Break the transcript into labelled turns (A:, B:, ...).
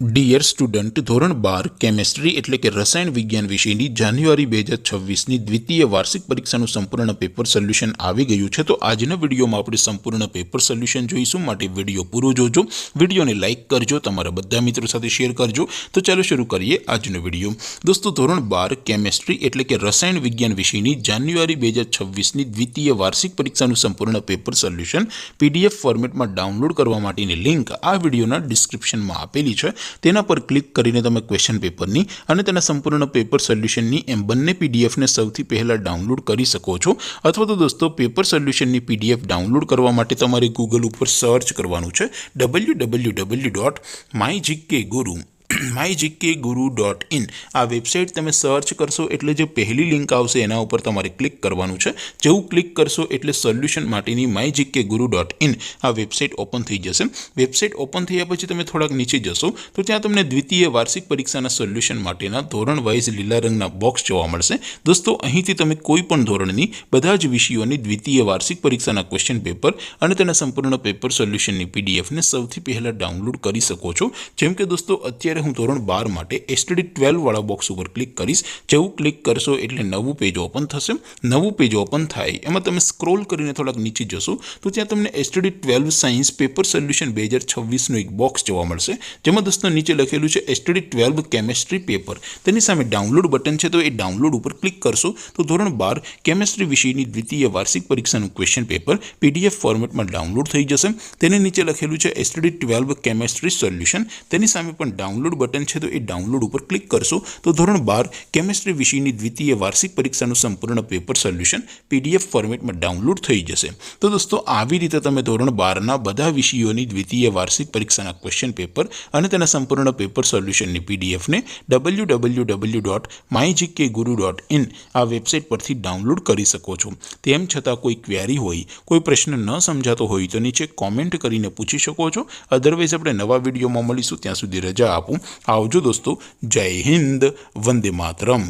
A: Dear student, ધોરણ 12 chemistry એટલે કે રસાયણ વિજ્ઞાન વિષયની જાન્યુઆરી 2026ની દ્વિતીય વાર્ષિક પરીક્ષાનું સંપૂર્ણ પેપર સોલ્યુશન આવી ગયું છે। તો આજના વિડીયોમાં આપણે સંપૂર્ણ પેપર સોલ્યુશન જોઈશું, માટે વિડીયો પૂરો જોજો, વિડીયોને લાઇક કરજો, તમારા બધા મિત્રો સાથે શેર કરજો। તો ચાલો શરૂ કરીએ આજનો વિડીયો। દોસ્તો, ધોરણ 12 કેમેસ્ટ્રી એટલે કે રસાયણ વિજ્ઞાન વિષયની જાન્યુઆરી 2026ની દ્વિતીય વાર્ષિક પરીક્ષાનું સંપૂર્ણ પેપર સોલ્યુશન PDF ફોર્મેટમાં ડાઉનલોડ કરવા માટેની લિંક આ વિડીયોના ડિસ્ક્રિપ્શનમાં આપેલી છે। તેના પર ક્લિક કરીને તમે ક્વેશ્ચન પેપરની અને તેના સંપૂર્ણ પેપર સોલ્યુશનની એમ બંને પીડીએફને સૌથી પહેલાં ડાઉનલોડ કરી શકો છો। અથવા તો દોસ્તો, પેપર સોલ્યુશનની પીડીએફ ડાઉનલોડ કરવા માટે તમારે ગૂગલ ઉપર સર્ચ કરવાનું છે www.mygkguru.in। આ વેબસાઇટ તમે સર્ચ કરશો એટલે જે પહેલી લિંક આવશે એના ઉપર તમારે ક્લિક કરવાનું છે। જેવું ક્લિક કરશો એટલે સોલ્યુશન માટેની mygkguru.in આ વેબસાઇટ ઓપન થઈ જશે। વેબસાઇટ ઓપન થયા પછી તમે થોડાક નીચે જશો તો ત્યાં તમને દ્વિતીય વાર્ષિક પરીક્ષાના સોલ્યુશન માટેના ધોરણ વાઇઝ લીલા રંગના બોક્સ જોવા મળશે। દોસ્તો, અહીંથી તમે કોઈ પણ ધોરણની બધા જ વિષયોની દ્વિતીય વાર્ષિક પરીક્ષાના ક્વેશ્ચન પેપર અને તેના સંપૂર્ણ પેપર સોલ્યુશનની પીડીએફને સૌથી પહેલાં ડાઉનલોડ કરી શકો છો। જેમ કે દોસ્તો, અત્યારે હું ધોરણ 12 માટે STD 12 વાળા બોક્સ ઉપર ક્લિક કરીશ। જેવું ક્લિક કરશો એટલે નવું પેજ ઓપન થશે। નવું પેજ ઓપન થાય એમાં તમે સ્ક્રોલ કરીને થોડાક નીચે જશો તો ત્યાં તમને STD 12 સાયન્સ પેપર સોલ્યુશન 2026નું એક બોક્સ જોવા મળશે, જેમાં દોસ્તો નીચે લખેલું છે STD 12 કેમેસ્ટ્રી પેપર। તેની સામે ડાઉનલોડ બટન છે, તો એ ડાઉનલોડ ઉપર ક્લિક કરશો તો ધોરણ 12 કેમેસ્ટ્રી વિષયની દ્વિતીય વાર્ષિક પરીક્ષાનું ક્વેશ્ચન પેપર PDF ફોર્મેટમાં ડાઉનલોડ થઈ જશે। તેને નીચે લખેલું છે STD 12 કેમેસ્ટ્રી સોલ્યુશન। તેની સામે પણ ડાઉનલોડ બટન છે, તો એ ડાઉનલોડ ઉપર ક્લિક કરશો તો ધોરણ 12 કેમેસ્ટ્રી વિષયની દ્વિતીય વાર્ષિક પરીક્ષાનું સંપૂર્ણ પેપર સોલ્યુશન PDF ફોર્મેટમાં ડાઉનલોડ થઈ જશે। તો દોસ્તો, આવી રીતે તમે ધોરણ 12ના બધા વિષયોની દ્વિતીય વાર્ષિક પરીક્ષાના ક્વેશ્ચન પેપર અને તેના સંપૂર્ણ પેપર સોલ્યુશનની પીડીએફને www.mygkguru.in આ વેબસાઇટ પરથી ડાઉનલોડ કરી શકો છો। તેમ છતાં કોઈ ક્વેરી હોય, કોઈ પ્રશ્ન ન સમજાતો હોય તો નીચે કોમેન્ટ કરીને પૂછી શકો છો। અધરવાઇઝ આપણે નવા વિડીયોમાં મળીશું, ત્યાં સુધી રજા આપું। આવજો દોસ્તો, જય હિન્દ, વંદે માતરમ।